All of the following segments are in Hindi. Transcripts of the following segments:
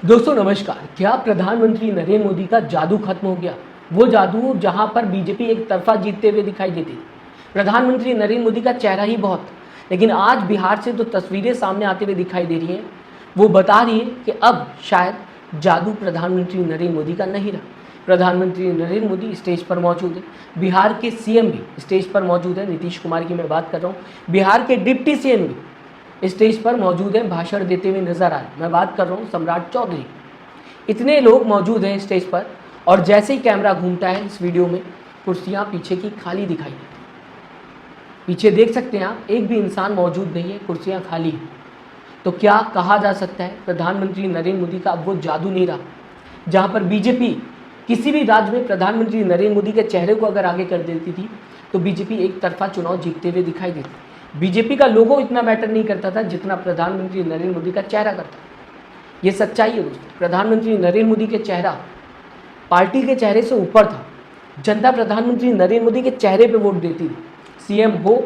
दोस्तों नमस्कार। क्या प्रधानमंत्री नरेंद्र मोदी का जादू खत्म हो गया? वो जादू जहां पर बीजेपी एक तरफा जीतते हुए दिखाई देती। प्रधानमंत्री नरेंद्र मोदी का चेहरा ही बहुत, लेकिन आज बिहार से जो तस्वीरें सामने आते हुए दिखाई दे रही हैं वो बता रही है कि अब शायद जादू प्रधानमंत्री नरेंद्र मोदी का नहीं रहा। प्रधानमंत्री नरेंद्र मोदी स्टेज पर मौजूद है, बिहार के सीएम भी स्टेज पर मौजूद है। नीतीश कुमार की मैं बात कर रहा हूँ। बिहार के डिप्टी सीएम भी स्टेज पर मौजूद हैं, भाषण देते हुए नजर आ रहे हैं। मैं बात कर रहा हूँ सम्राट चौधरी। इतने लोग मौजूद हैं स्टेज पर और जैसे ही कैमरा घूमता है इस वीडियो में कुर्सियाँ पीछे की खाली दिखाई देती। पीछे देख सकते हैं आप, एक भी इंसान मौजूद नहीं है, कुर्सियाँ खाली हैं। तो क्या कहा जा सकता है? प्रधानमंत्री नरेंद्र मोदी का अब वो जादू नहीं रहा। जहाँ पर बीजेपी किसी भी राज्य में प्रधानमंत्री नरेंद्र मोदी के चेहरे को अगर आगे कर देती थी तो बीजेपी एक तरफा चुनाव जीतते हुए दिखाई देती। बीजेपी का लोगो इतना मैटर नहीं करता था जितना प्रधानमंत्री नरेंद्र मोदी का चेहरा करता। ये सच्चाई है दोस्तों। प्रधानमंत्री नरेंद्र मोदी के चेहरा पार्टी के चेहरे से ऊपर था। जनता प्रधानमंत्री नरेंद्र मोदी के चेहरे पे वोट देती थी। सीएम हो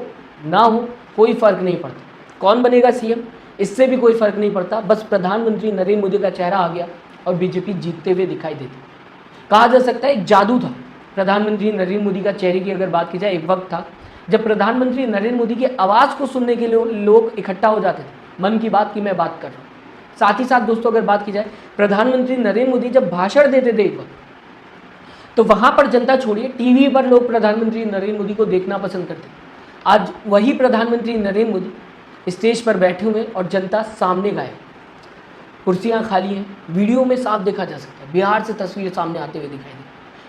ना हो कोई फर्क नहीं पड़ता, कौन बनेगा सीएम इससे भी कोई फर्क नहीं पड़ता, बस प्रधानमंत्री नरेंद्र मोदी का चेहरा आ गया और बीजेपी जीतते हुए दिखाई देती। कहा जा सकता है एक जादू था प्रधानमंत्री नरेंद्र मोदी का चेहरे की। अगर बात की जाए, एक वक्त था जब प्रधानमंत्री नरेंद्र मोदी की आवाज़ को सुनने के लिए लोग इकट्ठा हो जाते थे। मन की बात की मैं बात कर रहा हूँ। साथ ही साथ दोस्तों अगर बात की जाए, प्रधानमंत्री नरेंद्र मोदी जब भाषण देते थे एक वक्त, तो वहाँ पर जनता छोड़िए, टीवी पर लोग प्रधानमंत्री नरेंद्र मोदी को देखना पसंद करते। आज वही प्रधानमंत्री नरेंद्र मोदी स्टेज पर बैठे हुए और जनता सामने गायब, कुर्सियाँ खाली हैं। वीडियो में साफ देखा जा सकता है, बिहार से तस्वीर सामने आते हुए दिखाई दी।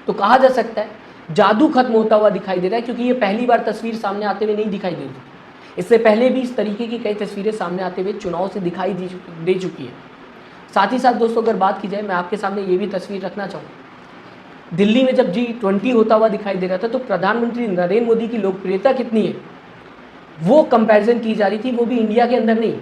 तो कहा जा सकता है जादू खत्म होता हुआ दिखाई दे रहा है, क्योंकि ये पहली बार तस्वीर सामने आते हुए नहीं दिखाई दे रही। इससे पहले भी इस तरीके की कई तस्वीरें सामने आते हुए चुनाव से दिखाई दे चुकी है। साथ ही साथ दोस्तों अगर बात की जाए, मैं आपके सामने ये भी तस्वीर रखना चाहूँगा। दिल्ली में जब G20 होता हुआ दिखाई दे रहा था तो प्रधानमंत्री नरेंद्र मोदी की लोकप्रियता कितनी है वो कंपैरिजन की जा रही थी, वो भी इंडिया के अंदर नहीं,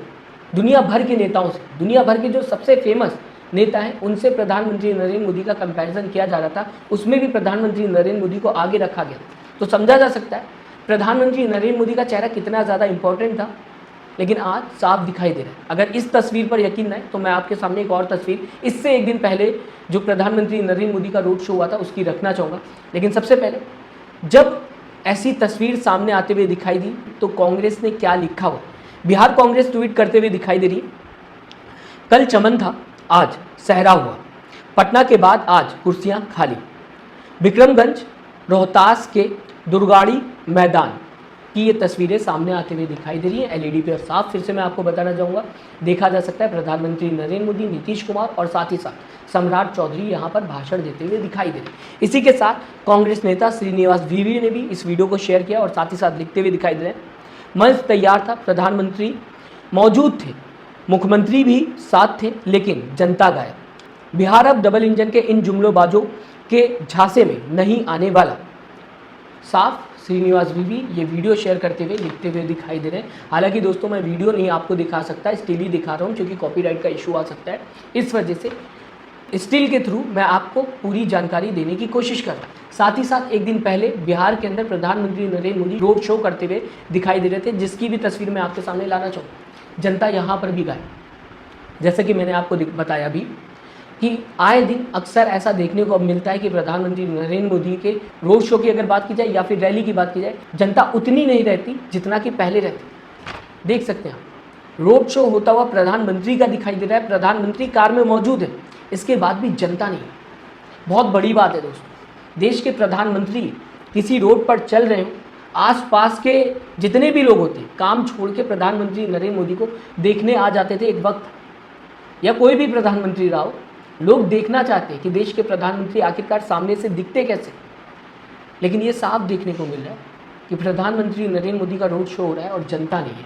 दुनिया भर के नेताओं से। दुनिया भर के जो सबसे फेमस नेता हैं उनसे प्रधानमंत्री नरेंद्र मोदी का कंपैरिजन किया जा रहा था। उसमें भी प्रधानमंत्री नरेंद्र मोदी को आगे रखा गया। तो समझा जा सकता है प्रधानमंत्री नरेंद्र मोदी का चेहरा कितना ज़्यादा इंपॉर्टेंट था, लेकिन आज साफ दिखाई दे रहा है। अगर इस तस्वीर पर यकीन नहीं तो मैं आपके सामने एक और तस्वीर इससे एक दिन पहले जो प्रधानमंत्री नरेंद्र मोदी का रोड शो हुआ था उसकी रखना चाहूँगा। लेकिन सबसे पहले जब ऐसी तस्वीर सामने आते हुए दिखाई दी तो कांग्रेस ने क्या लिखा हुआ, बिहार कांग्रेस ट्वीट करते हुए दिखाई दे रही। कल चमन था, आज सहरा हुआ, पटना के बाद आज कुर्सियां खाली। विक्रमगंज रोहतास के दुर्गाड़ी मैदान की ये तस्वीरें सामने आते हुए दिखाई दे रही है एलईडी पे। और साफ फिर से मैं आपको बताना चाहूँगा, देखा जा सकता है प्रधानमंत्री नरेंद्र मोदी, नीतीश कुमार और साथ ही साथ सम्राट चौधरी यहाँ पर भाषण देते हुए दिखाई दे रहे। इसी के साथ कांग्रेस नेता श्रीनिवास वीवी ने भी इस वीडियो को शेयर किया और साथ ही साथ लिखते हुए दिखाई दे रहे हैं, मंच तैयार था, प्रधानमंत्री मौजूद थे, मुख्यमंत्री भी साथ थे, लेकिन जनता गायब। बिहार अब डबल इंजन के इन जुमलोबाजों के झांसे में नहीं आने वाला। साफ श्रीनिवास वीवी ये वीडियो शेयर करते हुए लिखते हुए दिखाई दे रहे हैं। हालांकि दोस्तों मैं वीडियो नहीं आपको दिखा सकता, स्टिल ही दिखा रहा हूँ क्योंकि कॉपीराइट का इशू आ सकता है। इस वजह से स्टिल के थ्रू मैं आपको पूरी जानकारी देने की कोशिश कर रहा हूँ। साथ ही साथ एक दिन पहले बिहार के अंदर प्रधानमंत्री नरेंद्र मोदी रोड शो करते हुए दिखाई दे रहे थे, जिसकी भी तस्वीर मैं आपके सामने लाना चाहूँ। जनता यहाँ पर भी गायब। जैसे कि मैंने आपको बताया भी कि आए दिन अक्सर ऐसा देखने को अब मिलता है कि प्रधानमंत्री नरेंद्र मोदी के रोड शो की अगर बात की जाए या फिर रैली की बात की जाए, जनता उतनी नहीं रहती जितना कि पहले रहती। देख सकते हैं आप, रोड शो होता हुआ प्रधानमंत्री का दिखाई दे रहा है, प्रधानमंत्री कार में मौजूद है, इसके बाद भी जनता नहीं। बहुत बड़ी बात है दोस्तों, देश के प्रधानमंत्री किसी रोड पर चल रहे हो, आसपास के जितने भी लोग होते काम छोड़ के प्रधानमंत्री नरेंद्र मोदी को देखने आ जाते थे। एक वक्त या कोई भी प्रधानमंत्री रहा हो, लोग देखना चाहते हैं कि देश के प्रधानमंत्री आखिरकार सामने से दिखते कैसे। लेकिन ये साफ देखने को मिल रहा है कि प्रधानमंत्री नरेंद्र मोदी का रोड शो हो रहा है और जनता नहीं है।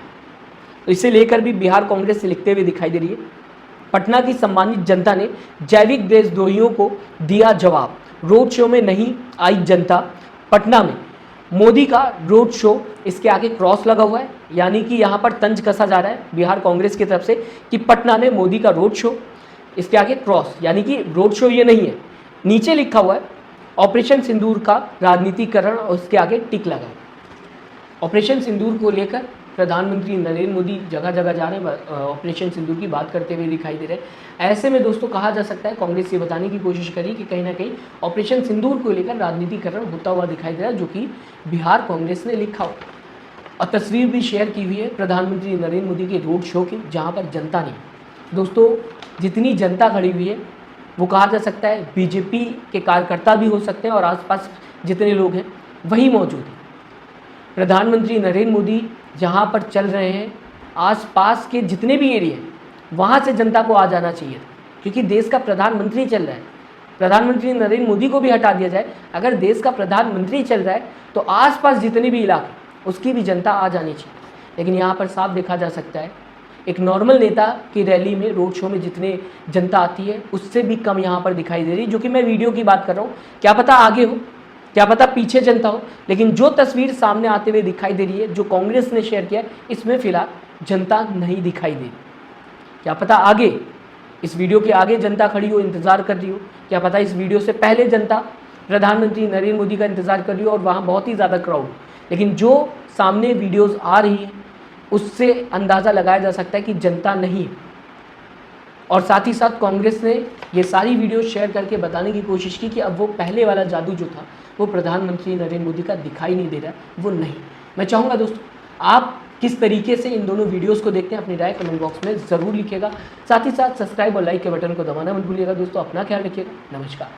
तो इसे लेकर भी बिहार कांग्रेस से लिखते हुए दिखाई दे रही है, पटना की सम्मानित जनता ने जैविक देशद्रोहियों को दिया जवाब, रोड शो में नहीं आई जनता। पटना में मोदी का रोड शो, इसके आगे क्रॉस लगा हुआ है, यानी कि यहाँ पर तंज कसा जा रहा है बिहार कांग्रेस की तरफ से कि पटना में मोदी का रोड शो, इसके आगे क्रॉस, यानी कि रोड शो ये नहीं है। नीचे लिखा हुआ है ऑपरेशन सिंदूर का राजनीतिकरण और इसके आगे टिक लगा। ऑपरेशन सिंदूर को लेकर प्रधानमंत्री नरेंद्र मोदी जगह जगह जा रहे हैं, ऑपरेशन सिंदूर की बात करते हुए दिखाई दे रहे हैं। ऐसे में दोस्तों कहा जा सकता है कांग्रेस ये बताने की कोशिश करी कि कहीं ना कहीं ऑपरेशन सिंदूर को लेकर राजनीतिकरण होता हुआ दिखाई दे रहा है, जो कि बिहार कांग्रेस ने लिखा हो। और तस्वीर भी शेयर की हुई है प्रधानमंत्री नरेंद्र मोदी के रोड शो की, जहाँ पर जनता नहीं। दोस्तों जितनी जनता खड़ी हुई है वो कहा जा सकता है बीजेपी के कार्यकर्ता भी हो सकते हैं और आसपास जितने लोग हैं वही मौजूद हैं। प्रधानमंत्री नरेंद्र मोदी जहाँ पर चल रहे हैं, आसपास के जितने भी एरिया हैं वहाँ से जनता को आ जाना चाहिए, क्योंकि देश का प्रधानमंत्री चल रहा है। प्रधानमंत्री नरेंद्र मोदी को भी हटा दिया जाए, अगर देश का प्रधानमंत्री चल रहा है तो आसपास जितने भी इलाके उसकी भी जनता आ जानी चाहिए। लेकिन यहाँ पर साफ देखा जा सकता है एक नॉर्मल नेता की रैली में, रोड शो में जितने जनता आती है उससे भी कम यहाँ पर दिखाई दे रही है, जो कि मैं वीडियो की बात कर रहा हूँ। क्या पता आगे हो, क्या पता पीछे जनता हो, लेकिन जो तस्वीर सामने आते हुए दिखाई दे रही है, जो कांग्रेस ने शेयर किया है, इसमें फिलहाल जनता नहीं दिखाई दे रही। क्या पता आगे, इस वीडियो के आगे जनता खड़ी हो, इंतज़ार कर रही हो। क्या पता इस वीडियो से पहले जनता प्रधानमंत्री नरेंद्र मोदी का इंतज़ार कर रही हो और वहाँ बहुत ही ज़्यादा क्राउड। लेकिन जो सामने वीडियोज़ आ रही हैं उससे अंदाज़ा लगाया जा सकता है कि जनता नहीं है। और साथ ही साथ कांग्रेस ने ये सारी वीडियो शेयर करके बताने की कोशिश की कि अब वो पहले वाला जादू जो था वो प्रधानमंत्री नरेंद्र मोदी का दिखाई नहीं दे रहा, वो नहीं। मैं चाहूँगा दोस्तों आप किस तरीके से इन दोनों वीडियोस को देखते हैं, अपनी राय कमेंट बॉक्स में ज़रूर लिखिएगा। साथ ही साथ सब्सक्राइब और लाइक के बटन को दबाना मत भूलिएगा। दोस्तों अपना ख्याल रखिएगा। नमस्कार।